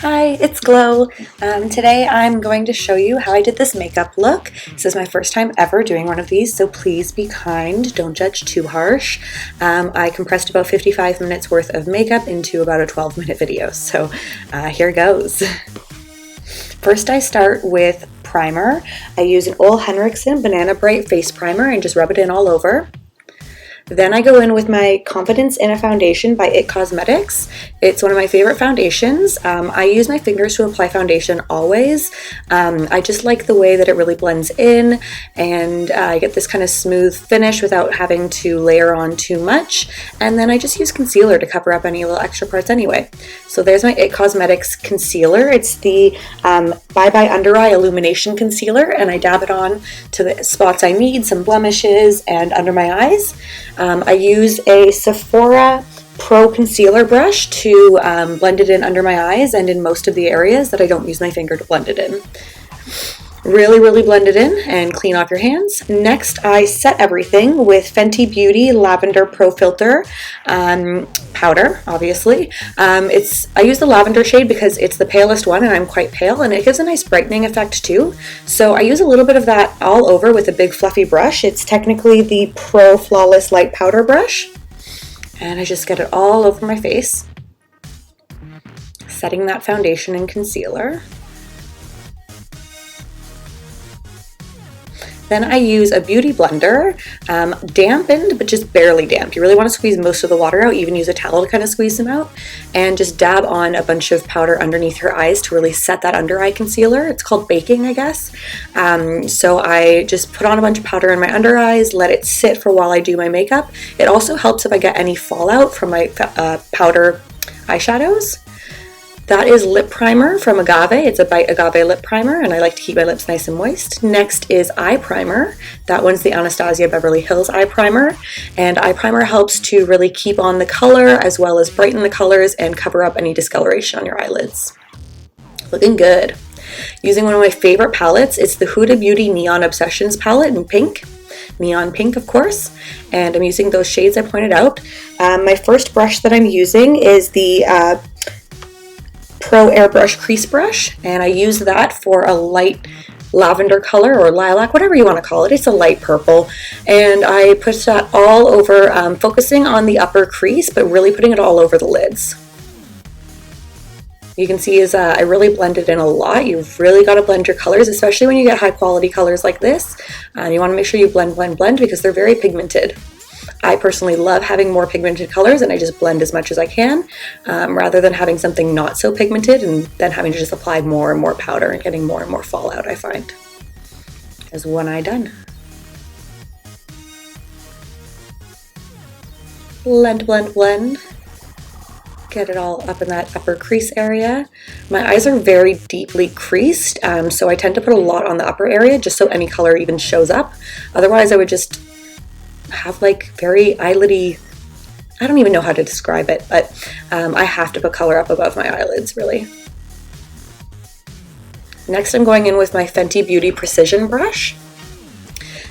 Hi, it's Glow. Today I'm going to show you how I did this makeup look. This is my first time ever doing one of these, so please be kind, don't judge too harsh. I compressed about 55 minutes worth of makeup into about a 12-minute video, so here goes. First I start with primer. I use an Ole Henriksen Banana Bright face primer and just rub it in all over. Then I go in with my Confidence in a Foundation by IT Cosmetics. It's one of my favorite foundations. I use my fingers to apply foundation always. I just like the way that it really blends in, and I get this kind of smooth finish without having to layer on too much. And then I just use concealer to cover up any little extra parts anyway. So there's my IT Cosmetics concealer. It's the Bye Bye Under Eye Illumination Concealer, and I dab it on to the spots I need, some blemishes, and under my eyes. I use a Sephora Pro Concealer brush to blend it in under my eyes and in most of the areas that I don't use my finger to blend it in. Really blend it in and clean off your hands. Next, I set everything with Fenty Beauty Lavender Pro Filter powder, obviously. I use the lavender shade because it's the palest one and I'm quite pale, and it gives a nice brightening effect too. So I use a little bit of that all over with a big fluffy brush. It's technically the Pro Flawless Light Powder brush. And I just get it all over my face, setting that foundation and concealer. Then I use a beauty blender, dampened, but just barely damp. You really want to squeeze most of the water out, even use a towel to kind of squeeze them out, and just dab on a bunch of powder underneath your eyes to really set that under eye concealer. It's called baking, I guess. So I just put on a bunch of powder in my under eyes, let it sit for while I do my makeup. It also helps if I get any fallout from my powder eyeshadows. That is lip primer from Agave. It's a Bite Agave lip primer, and I like to keep my lips nice and moist. Next is eye primer. That one's the Anastasia Beverly Hills eye primer, and eye primer helps to really keep on the color as well as brighten the colors and cover up any discoloration on your eyelids. Looking good. Using one of my favorite palettes, it's the Huda Beauty Neon Obsessions palette in pink. Neon Pink, of course, and I'm using those shades I pointed out. My first brush that I'm using is the Pro Airbrush Crease Brush, and I use that for a light lavender color or lilac, whatever you want to call it. It's a light purple, and I put that all over, focusing on the upper crease, but really putting it all over the lids. You can see I really blended in a lot. You've really got to blend your colors, especially when you get high quality colors like this. You want to make sure you blend because they're very pigmented. I personally love having more pigmented colors, and I just blend as much as I can, rather than having something not so pigmented and then having to just apply more and more powder and getting more and more fallout, I find. There's one eye done. Blend. Get it all up in that upper crease area. My eyes are very deeply creased, so I tend to put a lot on the upper area just so any color even shows up. Otherwise, I would just have like very eyelidy, I don't even know how to describe it, but I have to put color up above my eyelids, really. Next, I'm going in with my Fenty Beauty Precision brush,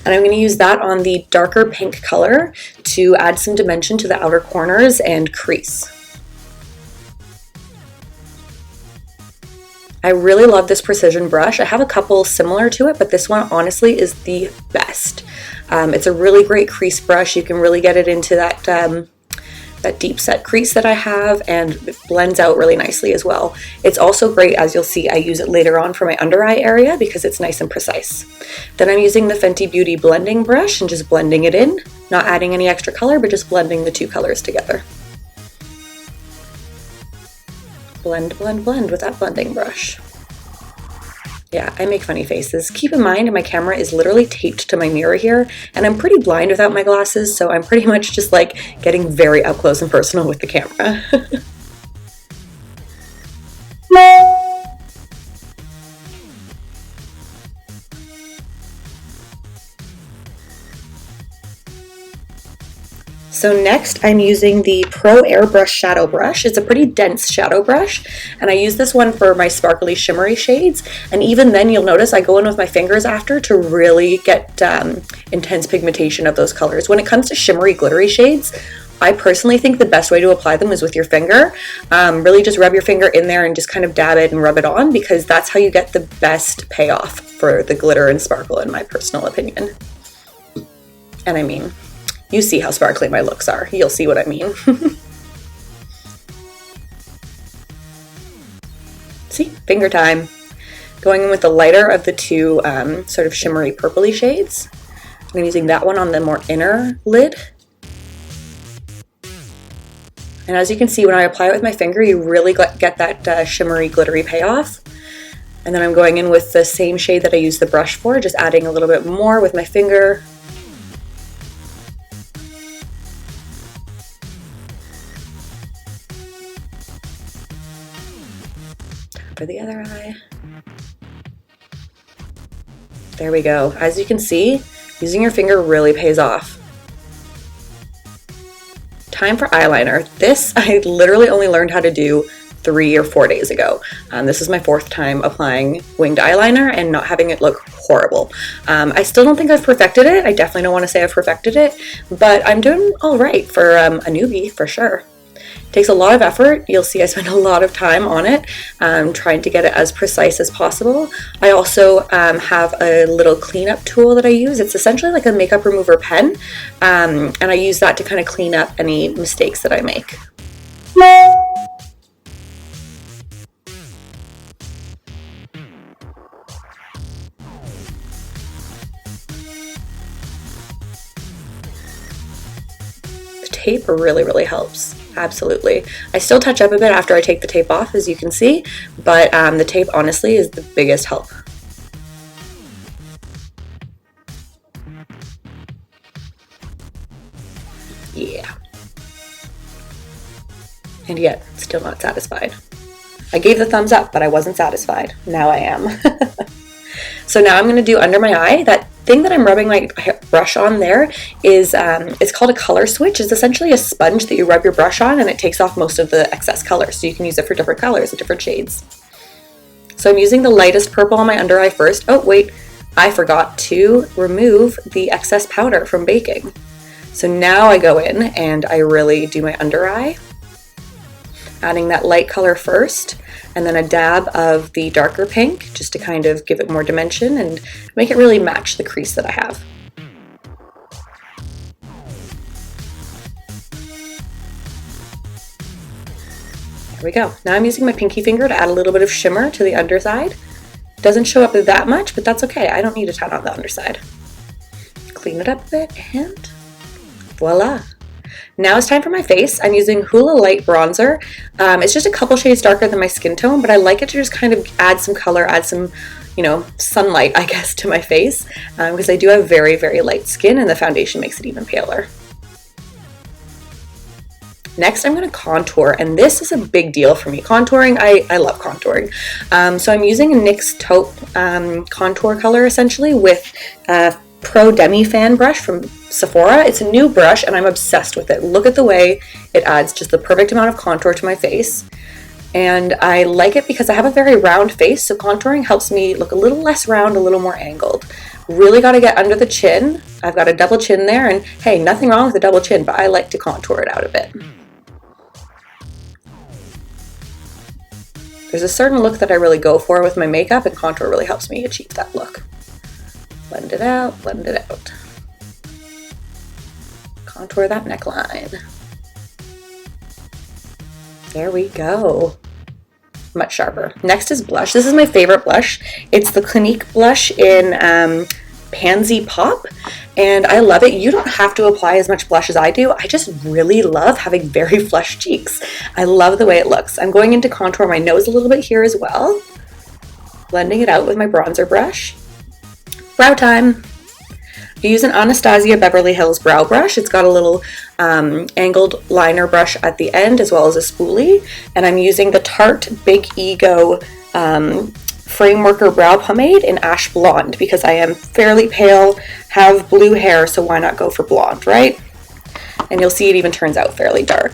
and I'm going to use that on the darker pink color to add some dimension to the outer corners and crease. I really love this precision brush. I have a couple similar to it, but this one honestly is the best. It's a really great crease brush. You can really get it into that deep set crease that I have, and it blends out really nicely as well. It's also great, as you'll see, I use it later on for my under eye area because it's nice and precise. Then I'm using the Fenty Beauty blending brush and just blending it in, not adding any extra color, but just blending the two colors together. Blend with that blending brush. Yeah, I make funny faces. Keep in mind, my camera is literally taped to my mirror here, and I'm pretty blind without my glasses, so I'm pretty much just like getting very up close and personal with the camera. So next I'm using the Pro Airbrush Shadow Brush. It's a pretty dense shadow brush, and I use this one for my sparkly shimmery shades, and even then you'll notice I go in with my fingers after to really get intense pigmentation of those colors. When it comes to shimmery glittery shades, I personally think the best way to apply them is with your finger. Really just rub your finger in there and just kind of dab it and rub it on, because that's how you get the best payoff for the glitter and sparkle, in my personal opinion. And I mean, you see how sparkly my looks are. You'll see what I mean. See, finger time. Going in with the lighter of the two sort of shimmery purpley shades. I'm using that one on the more inner lid. And as you can see, when I apply it with my finger, you really get that shimmery, glittery payoff. And then I'm going in with the same shade that I used the brush for, just adding a little bit more with my finger. For the other eye. There we go. As you can see, using your finger really pays off. Time for eyeliner. This I literally only learned how to do 3 or 4 days ago. This is my 4th time applying winged eyeliner and not having it look horrible. I still don't think I've perfected it. I definitely don't want to say I've perfected it, but I'm doing all right for a newbie for sure. It takes a lot of effort. You'll see I spend a lot of time on it, trying to get it as precise as possible. I also have a little cleanup tool that I use. It's essentially like a makeup remover pen, and I use that to kind of clean up any mistakes that I make. The tape really helps. Absolutely. I still touch up a bit after I take the tape off, as you can see, but the tape honestly is the biggest help. Yeah. And yet, still not satisfied. I gave the thumbs up, but I wasn't satisfied. Now I am. So now I'm going to do under my eye. That thing that I'm rubbing my brush on there is, it's called a color switch. It's essentially a sponge that you rub your brush on and it takes off most of the excess color. So you can use it for different colors and different shades. So I'm using the lightest purple on my under eye first. Oh, wait, I forgot to remove the excess powder from baking. So now I go in and I really do my under eye, adding that light color first, and then a dab of the darker pink just to kind of give it more dimension and make it really match the crease that I have. There we go. Now I'm using my pinky finger to add a little bit of shimmer to the underside. It doesn't show up that much, but that's okay. I don't need a ton on the underside. Clean it up a bit and voila. Now it's time for my face. I'm using Hula Light Bronzer. It's just a couple shades darker than my skin tone, but I like it to just kind of add some color, add some, sunlight, I guess, to my face, because I do have very very skin and the foundation makes it even paler. Next, I'm going to contour, and this is a big deal for me. Contouring, I love contouring. So I'm using a NYX Taupe contour color, essentially, with Pro Demi Fan brush from Sephora. It's a new brush and I'm obsessed with it. Look at the way it adds just the perfect amount of contour to my face. And I like it because I have a very round face, so contouring helps me look a little less round, a little more angled. Really got to get under the chin. I've got a double chin there, and hey, nothing wrong with a double chin, but I like to contour it out a bit. There's a certain look that I really go for with my makeup, and contour really helps me achieve that look. Blend it out, blend it out. Contour that neckline. There we go. Much sharper. Next is blush. This is my favorite blush. It's the Clinique blush in Pansy Pop, and I love it. You don't have to apply as much blush as I do. I just really love having very flushed cheeks. I love the way it looks. I'm going in to contour my nose a little bit here as well. Blending it out with my bronzer brush. Brow time. I use an Anastasia Beverly Hills brow brush. It's got a little angled liner brush at the end as well as a spoolie. And I'm using the Tarte Big Ego Frameworker Brow Pomade in Ash Blonde because I am fairly pale, have blue hair, so why not go for blonde, right? And you'll see it even turns out fairly dark.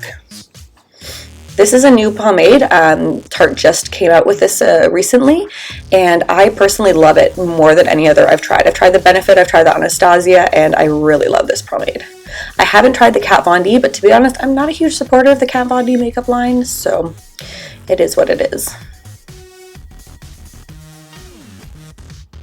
This is a new pomade. Tarte just came out with this recently, and I personally love it more than any other I've tried. I've tried the Benefit, I've tried the Anastasia, and I really love this pomade. I haven't tried the Kat Von D, but to be honest, I'm not a huge supporter of the Kat Von D makeup line, so it is what it is.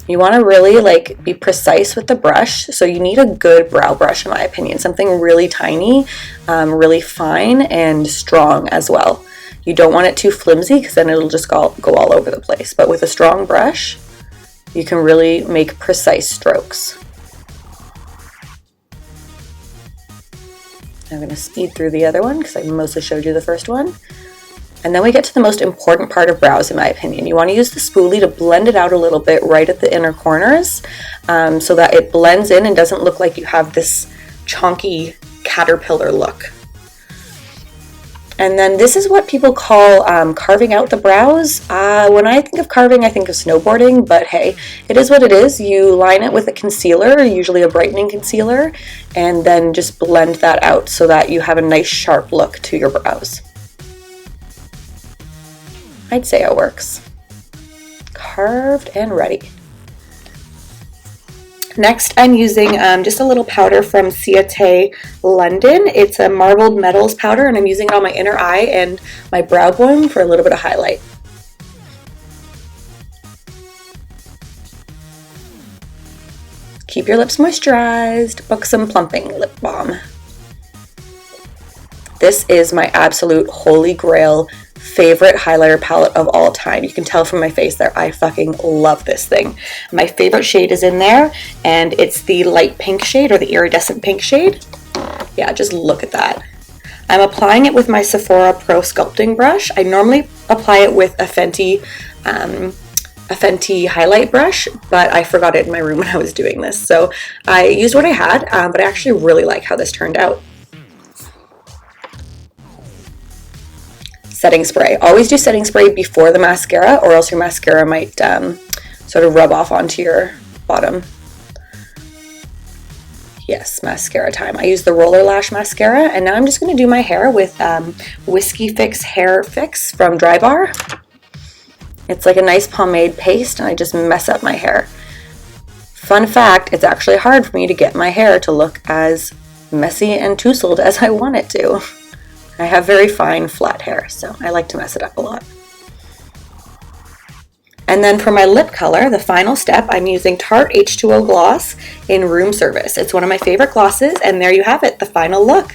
You want to really like be precise with the brush, so you need a good brow brush in my opinion, something really tiny, really fine and strong as well. You don't want it too flimsy because then it'll just go all over the place, but with a strong brush you can really make precise strokes. I'm going to speed through the other one because I mostly showed you the first one. And then we get to the most important part of brows in my opinion. You want to use the spoolie to blend it out a little bit right at the inner corners, so that it blends in and doesn't look like you have this chonky caterpillar look. And then this is what people call carving out the brows. When I think of carving, I think of snowboarding, but hey, it is what it is. You line it with a concealer, usually a brightening concealer, and then just blend that out so that you have a nice sharp look to your brows. I'd say it works. Carved and ready. Next, I'm using just a little powder from Ciate London. It's a marbled metals powder, and I'm using it on my inner eye and my brow bone for a little bit of highlight. Keep your lips moisturized. Book some plumping lip balm. This is my absolute holy grail favorite highlighter palette of all time. You can tell from my face there, I fucking love this thing. My favorite shade is in there, and it's the light pink shade, or the iridescent pink shade. Yeah, just look at that. I'm applying it with my Sephora Pro sculpting brush. I normally apply it with a Fenty highlight brush, but I forgot it in my room when I was doing this. So I used what I had, but I actually really like how this turned out. Setting spray. Always do setting spray before the mascara, or else your mascara might sort of rub off onto your bottom. Yes, mascara time. I use the Roller Lash mascara, and now I'm just going to do my hair with Whiskey Fix Hair Fix from Drybar. It's like a nice pomade paste, and I just mess up my hair. Fun fact, it's actually hard for me to get my hair to look as messy and tousled as I want it to. I have very fine, flat hair, so I like to mess it up a lot. And then for my lip color, the final step, I'm using Tarte H2O Gloss in Room Service. It's one of my favorite glosses, and there you have it, the final look.